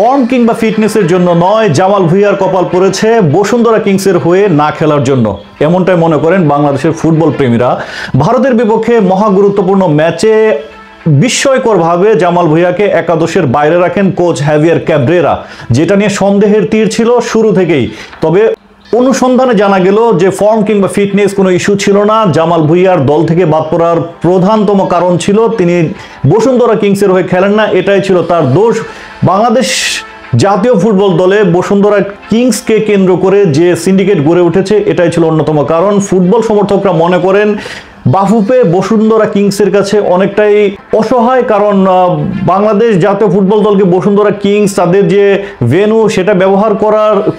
Form কিংবা ফিটনেসের জন্য নয়, জামাল ভুঁইয়ার কপাল পড়েছে বসুন্ধরা কিংসের হয়ে না খেলার জন্য, এমনটাই মনে করেন বাংলাদেশের ফুটবল প্রেমীরা। ভারতের বিপক্ষে মহা গুরুত্বপূর্ণ ম্যাচে বিস্ময়করভাবে জামাল ভুঁইয়াকে একাদশের বাইরে রাখেন কোচ হ্যাভিয়ার ক্যাব্রেরা, যেটা নিয়ে সন্দেহের তীর ছিল শুরু থেকেই। তবে অনুসন্ধানে জানা গেল যে ফর্ম কিংবা ফিটনেস কোনো ইস্যু ছিল না। জামাল ভুঁইয়ার দল থেকে বাদ পড়ার প্রধানতম কারণ ছিল তিনি বসুন্ধরা কিংসের হয়ে খেলেন না, এটাই ছিল তার দোষ। বাংলাদেশ জাতীয় ফুটবল দলে বসুন্ধরা কিংসকে কেন্দ্র করে যে সিন্ডিকেট গড়ে উঠেছে, এটাই ছিল অন্যতম কারণ। ফুটবল সমর্থকরা মনে করেন বাফুফে বসুন্ধরা কিংসের কাছে অনেকটাই অসহায়, কারণ বাংলাদেশ জাতীয় ফুটবল দলকে বসুন্ধরা কিংস তাদের যে ভেন্যু সেটা ব্যবহার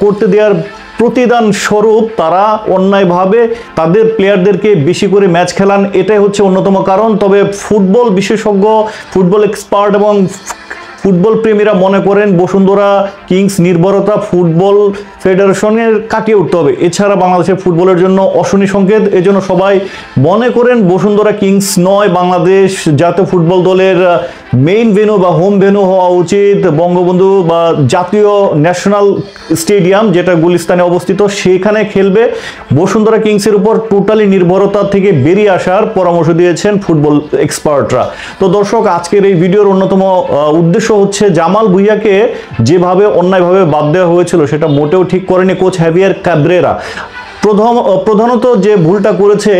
করতে দেওয়ার প্রতিদান স্বরূপ তারা অন্যায়ভাবে তাদের প্লেয়ারদেরকে বেশি করে ম্যাচ খেলান, এটাই হচ্ছে অন্যতম কারণ। তবে ফুটবল বিশেষজ্ঞ, ফুটবল এক্সপার্ট এবং ফুটবল প্রেমীরা মনে করেন বসুন্ধরা কিংস নির্ভরতা ফুটবল ফেডারেশনের কাটিয়ে উঠতে হবে, এছাড়া বাংলাদেশের ফুটবলের জন্য অশনি সংকেত। এজন্য সবাই মনে করেন বসুন্ধরা কিংস নয়, বাংলাদেশ জাতীয় ফুটবল দলের মেইন ভেন্যু বা হোম ভেন্যু হওয়া উচিত বঙ্গবন্ধু বা জাতীয় ন্যাশনাল স্টেডিয়াম, যেটা গুলিস্তানে অবস্থিত, সেখানে খেলবে। বসুন্ধরা কিংসের উপর টোটালি নির্ভরতা থেকে বেরিয়ে আসার পরামর্শ দিয়েছেন ফুটবল এক্সপার্টরা। তো দর্শক, আজকের এই ভিডিওর অন্যতম উদ্দেশ্য হচ্ছে জামাল ভুঁইয়াকে যেভাবে অন্যায়ভাবে বাদ দেওয়া হয়েছিল সেটা মোটেও ঠিক করেনি কোচ হ্যাভিয়ার ক্যাব্রেরা। প্রধানত যে ভুলটা করেছে,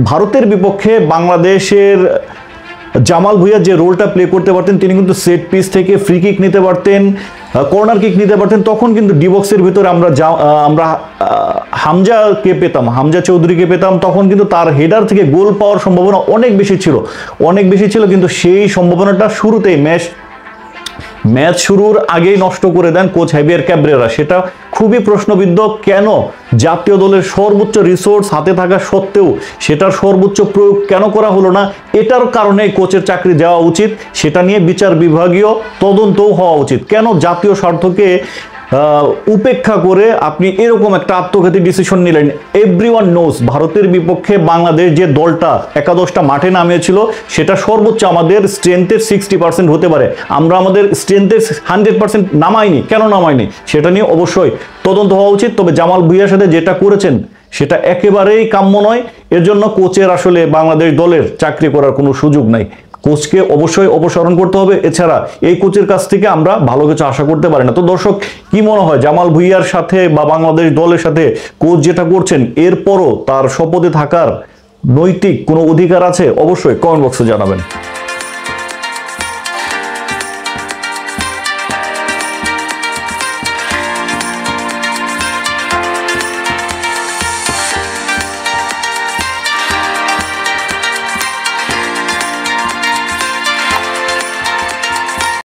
ভারতের বিপক্ষে বাংলাদেশের জামাল ভুঁইয়া যে রোলটা প্লে করতে পারতেন, তিনি কিন্তু সেট পিস থেকে ফ্রি কিক নিতে পারতেন, কর্নার কিক নিতে পারতেন। তখন কিন্তু ডি বক্সের ভিতরে আমরা হামজাকে পেতাম, হামজা চৌধুরীকে পেতাম। তখন কিন্তু তার হেডার থেকে গোল পাওয়ার সম্ভাবনা অনেক বেশি ছিল, কিন্তু সেই সম্ভাবনাটা শুরুতেই ম্যাচ শুরুর আগেই নষ্ট করে দেন কোচ হ্যাভিয়ার ক্যাব্রেরা। সেটা খুবই প্রশ্নবিদ্ধ, কেন জাতীয় দলের সর্বোচ্চ রিসোর্স হাতে থাকা সত্ত্বেও সেটার সর্বোচ্চ প্রয়োগ কেন করা হলো না? এটার কারণে কোচের চাকরি দেওয়া উচিত, সেটা নিয়ে বিচার বিভাগীয় তদন্তও হওয়া উচিত। কেন জাতীয় স্বার্থকে উপেক্ষা করে আপনি এরকম একটা আত্মঘাতী ডিসিশন নিলেন? এভরিওয়ান নোজ ভারতের বিপক্ষে বাংলাদেশ যে দলটা একাদশটা মাঠে নামিয়েছিল সেটা সর্বোচ্চ আমাদের স্ট্রেংথের 60% হতে পারে, আমরা আমাদের স্ট্রেংথের 100% নামাইনি। কেন নামাইনি সেটা নিয়ে অবশ্যই তদন্ত হওয়া উচিত। তবে জামাল ভুঁইয়ার সাথে যেটা করেছেন সেটা একেবারেই কাম্য নয়। এর জন্য কোচের আসলে বাংলাদেশ দলের চাকরি করার কোনো সুযোগ নাই, কোচকে অবশ্যই অপসারণ করতে হবে, এছাড়া এই কোচের কাছ থেকে আমরা ভালো কিছু আশা করতে পারি না। তো দর্শক, কি মনে হয় জামাল ভুঁইয়ার সাথে বা বাংলাদেশ দলের সাথে কোচ যেটা করছেন এরপরও তার শপথে থাকার নৈতিক কোনো অধিকার আছে? অবশ্যই কমেন্ট বক্সে জানাবেন।